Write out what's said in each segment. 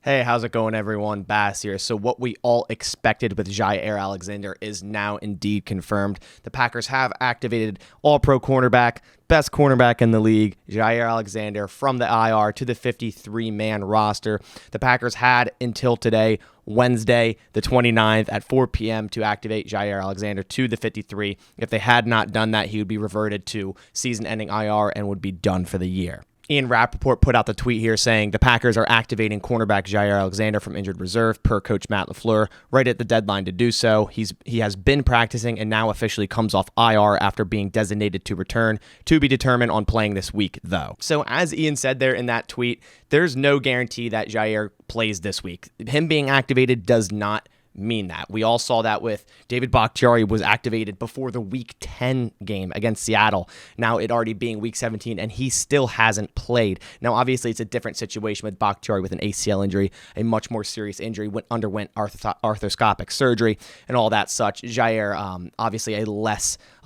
Hey, how's it going, everyone? Bass here. So what we all expected with Jaire Alexander is now indeed confirmed. The Packers have activated all-pro cornerback, best cornerback in the league, Jaire Alexander, from the IR to the 53-man roster. The Packers had until today, Wednesday, the 29th at 4 p.m. to activate Jaire Alexander to the 53. If they had not done that, he would be reverted to season-ending IR and would be done for the year. Ian Rappaport put out the tweet here saying the Packers are activating cornerback Jaire Alexander from injured reserve per coach Matt LaFleur right at the deadline to do so. He has been practicing and now officially comes off IR after being designated to return, to be determined on playing this week, though. So as Ian said there in that tweet, there's no guarantee that Jaire plays this week. Him being activated does not mean that. We all saw that with David Bakhtiari was activated before the Week 10 game against Seattle. Now it already being Week 17, and he still hasn't played. Now, obviously, it's a different situation with Bakhtiari with an ACL injury, a much more serious injury, underwent arthroscopic surgery and all that such. Jaire, obviously a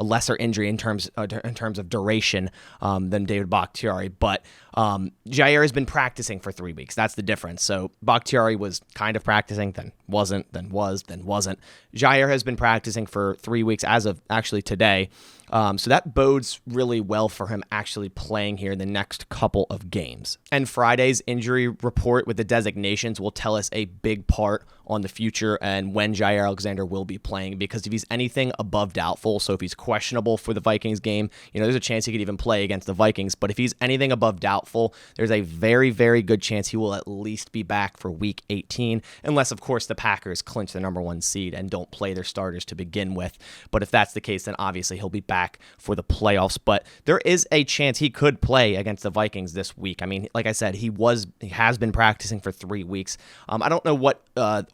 lesser injury in terms of duration than David Bakhtiari, but Jaire has been practicing for 3 weeks. That's the difference. So Bakhtiari was kind of practicing, then wasn't, then wasn't. Jaire has been practicing for 3 weeks as of actually today. So that bodes really well for him actually playing here in the next couple of games. And Friday's injury report with the designations will tell us a big part on the future and when Jaire Alexander will be playing, because if he's anything above doubtful, so if he's questionable for the Vikings game, there's a chance he could even play against the Vikings. But if he's anything above doubtful, there's a very, very good chance he will at least be back for Week 18, unless, of course, the Packers clinch the number 1 seed and don't play their starters to begin with. But if that's the case, then obviously he'll be back for the playoffs. But there is a chance he could play against the Vikings this week. I mean, like I said, he has been practicing for 3 weeks. I don't know what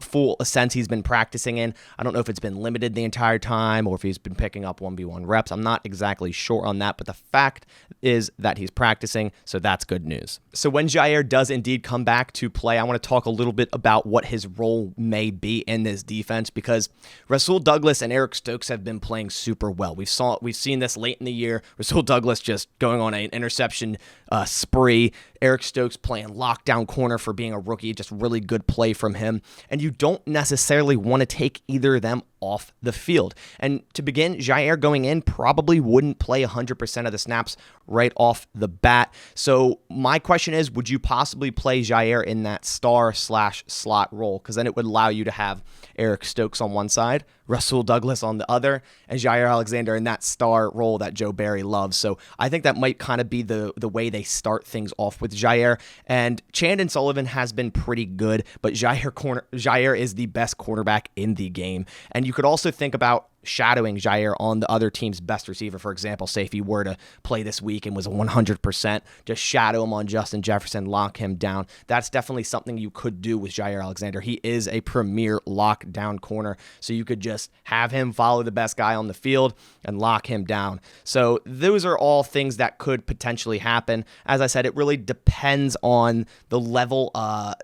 full sense he's been practicing in. I don't know if it's been limited the entire time or if he's been picking up 1v1 reps. I'm not exactly sure on that, but the fact is that he's practicing, so that's good news. So when Jaire does indeed come back to play, I want to talk a little bit about what his role may be in this defense, because Rasul Douglas and Eric Stokes have been playing super well. We've seen this late in the year. Rasul Douglas just going on an interception spree. Eric Stokes playing lockdown corner for being a rookie. Just really good play from him. And you don't necessarily want to take either of them off the field. And to begin, Jaire going in probably wouldn't play 100% of the snaps right off the bat. So my question is, would you possibly play Jaire in that star/slot role? Because then it would allow you to have Eric Stokes on one side, Rasul Douglas on the other, and Jaire Alexander in that star role that Joe Barry loves. So I think that might kind of be the way they start things off with Jaire. And Chandon Sullivan has been pretty good, but Jaire is the best cornerback in the game. And you could also think about shadowing Jaire on the other team's best receiver. For example, say if he were to play this week and was 100%, just shadow him on Justin Jefferson, lock him down. That's definitely something you could do with Jaire Alexander. He is a premier lockdown corner, so you could just have him follow the best guy on the field and lock him down. So those are all things that could potentially happen. As I said, it really depends on the level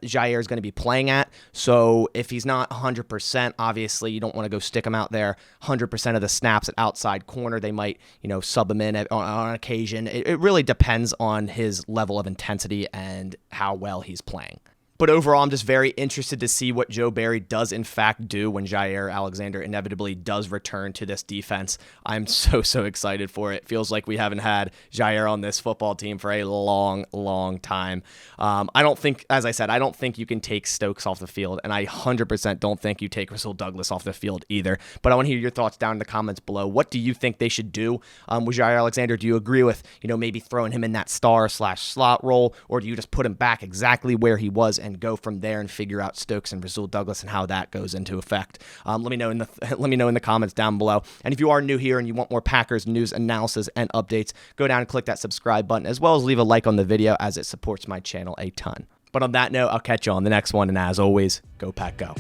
Jaire is going to be playing at. So if he's not 100%, obviously you don't want to go stick him out there 100% of the snaps at outside corner. They might, sub him in on occasion. It really depends on his level of intensity and how well he's playing. But overall, I'm just very interested to see what Joe Barry does in fact do when Jaire Alexander inevitably does return to this defense. I'm so excited for it. Feels like we haven't had Jaire on this football team for a long time. I don't think, as I said, I don't think you can take Stokes off the field, and I 100% don't think you take Rasul Douglas off the field either. But I want to hear your thoughts down in the comments below. What do you think they should do with Jaire Alexander? Do you agree with, maybe throwing him in that star/slot role, or do you just put him back exactly where he was and go from there and figure out Stokes and Rasul Douglas and how that goes into effect? Let me know in the comments down below. And if you are new here and you want more Packers news, analysis, and updates, go down and click that subscribe button, as well as leave a like on the video, as it supports my channel a ton. But on that note, I'll catch you on the next one, and as always, go Pack Go.